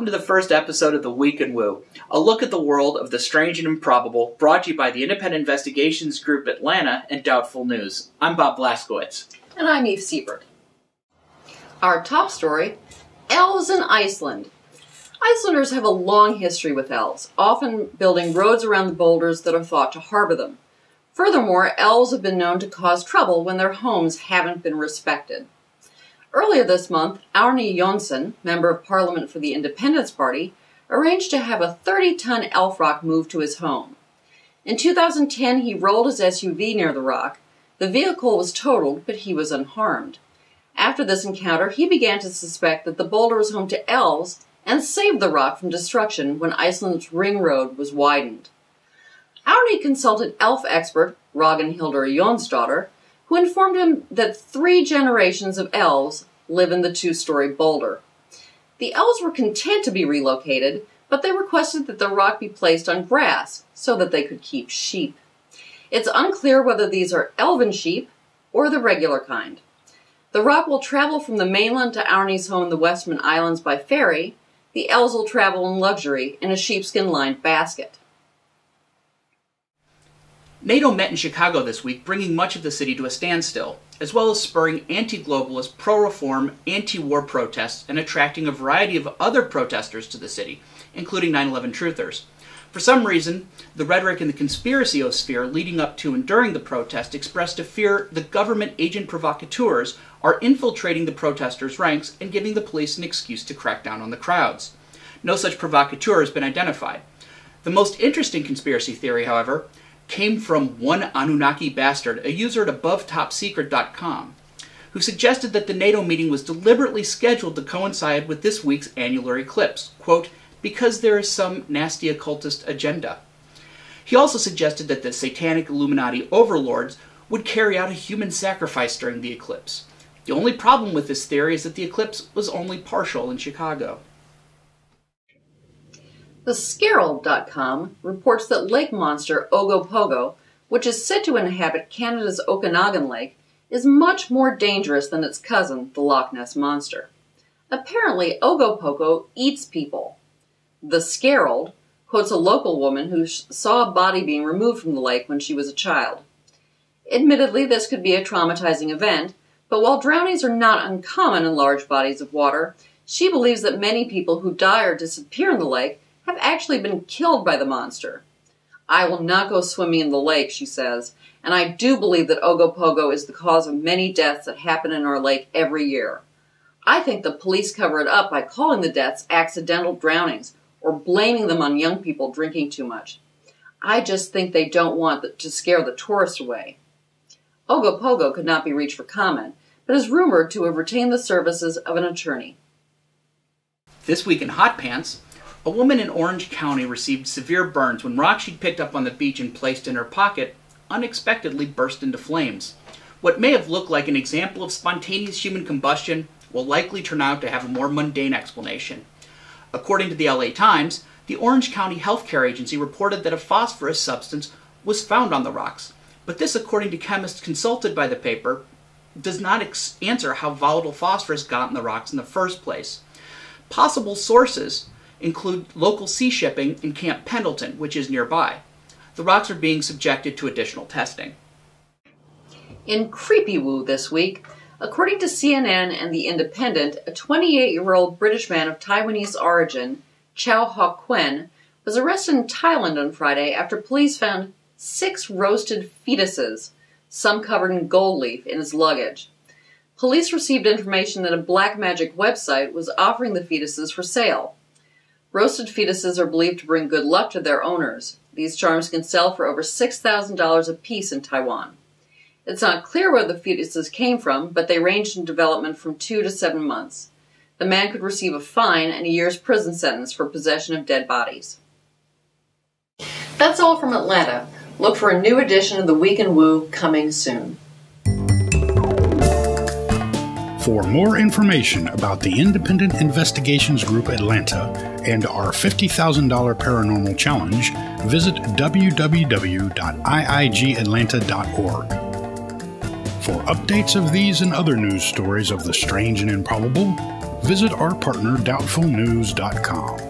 to the first episode of The Week in Woo, a look at the world of the strange and improbable, brought to you by the Independent Investigations Group Atlanta and Doubtful News. I'm Bob Blaskowitz. And I'm Eve Siebert. Our top story, elves in Iceland. Icelanders have a long history with elves, often building roads around the boulders that are thought to harbor them. Furthermore, elves have been known to cause trouble when their homes haven't been respected. Earlier this month, Árni Jónsson, Member of Parliament for the Independence Party, arranged to have a 30-ton elf rock moved to his home. In 2010, he rolled his SUV near the rock. The vehicle was totaled, but he was unharmed. After this encounter, he began to suspect that the boulder was home to elves and saved the rock from destruction when Iceland's ring road was widened. Árni consulted elf expert Ragnhildur Jónsdóttir, who informed him that 3 generations of elves live in the 2-story boulder. The elves were content to be relocated, but they requested that the rock be placed on grass so that they could keep sheep. It's unclear whether these are elven sheep or the regular kind. The rock will travel from the mainland to Árni's home in the Westman Islands by ferry. The elves will travel in luxury in a sheepskin-lined basket. NATO met in Chicago this week, bringing much of the city to a standstill, as well as spurring anti-globalist, pro-reform, anti-war protests and attracting a variety of other protesters to the city, including 9/11 truthers. For some reason, the rhetoric in the conspiraciosphere leading up to and during the protest expressed a fear the government agent provocateurs are infiltrating the protesters' ranks and giving the police an excuse to crack down on the crowds. No such provocateur has been identified. The most interesting conspiracy theory, however, came from one Anunnaki bastard, a user at AboveTopSecret.com, who suggested that the NATO meeting was deliberately scheduled to coincide with this week's annular eclipse, quote, because there is some nasty occultist agenda. He also suggested that the satanic Illuminati overlords would carry out a human sacrifice during the eclipse. The only problem with this theory is that the eclipse was only partial in Chicago. The Scarrold.com reports that lake monster Ogopogo, which is said to inhabit Canada's Okanagan Lake, is much more dangerous than its cousin, the Loch Ness Monster. Apparently, Ogopogo eats people. The Scarrold quotes a local woman who saw a body being removed from the lake when she was a child. Admittedly, this could be a traumatizing event, but while drownings are not uncommon in large bodies of water, she believes that many people who die or disappear in the lake have actually been killed by the monster. I will not go swimming in the lake, she says, and I do believe that Ogopogo is the cause of many deaths that happen in our lake every year. I think the police cover it up by calling the deaths accidental drownings or blaming them on young people drinking too much. I just think they don't want to scare the tourists away. Ogopogo could not be reached for comment, but is rumored to have retained the services of an attorney. This week in Hot Pants, a woman in Orange County received severe burns when rocks she'd picked up on the beach and placed in her pocket unexpectedly burst into flames. What may have looked like an example of spontaneous human combustion will likely turn out to have a more mundane explanation. According to the LA Times, the Orange County Healthcare Agency reported that a phosphorus substance was found on the rocks, but this, according to chemists consulted by the paper, does not answer how volatile phosphorus got in the rocks in the first place. Possible sources include local sea shipping in Camp Pendleton, which is nearby. The rocks are being subjected to additional testing. In Creepy Woo this week, according to CNN and The Independent, a 28-year-old British man of Taiwanese origin, Chow Hock Quen, was arrested in Thailand on Friday after police found 6 roasted fetuses, some covered in gold leaf, in his luggage. Police received information that a black magic website was offering the fetuses for sale. Roasted fetuses are believed to bring good luck to their owners. These charms can sell for over $6,000 a piece in Taiwan. It's not clear where the fetuses came from, but they ranged in development from 2 to 7 months. The man could receive a fine and a year's prison sentence for possession of dead bodies. That's all from Atlanta. Look for a new edition of The Week in Woo coming soon. For more information about the Independent Investigations Group Atlanta and our $50,000 Paranormal Challenge, visit www.iigatlanta.org. For updates of these and other news stories of the strange and improbable, visit our partner doubtfulnews.com.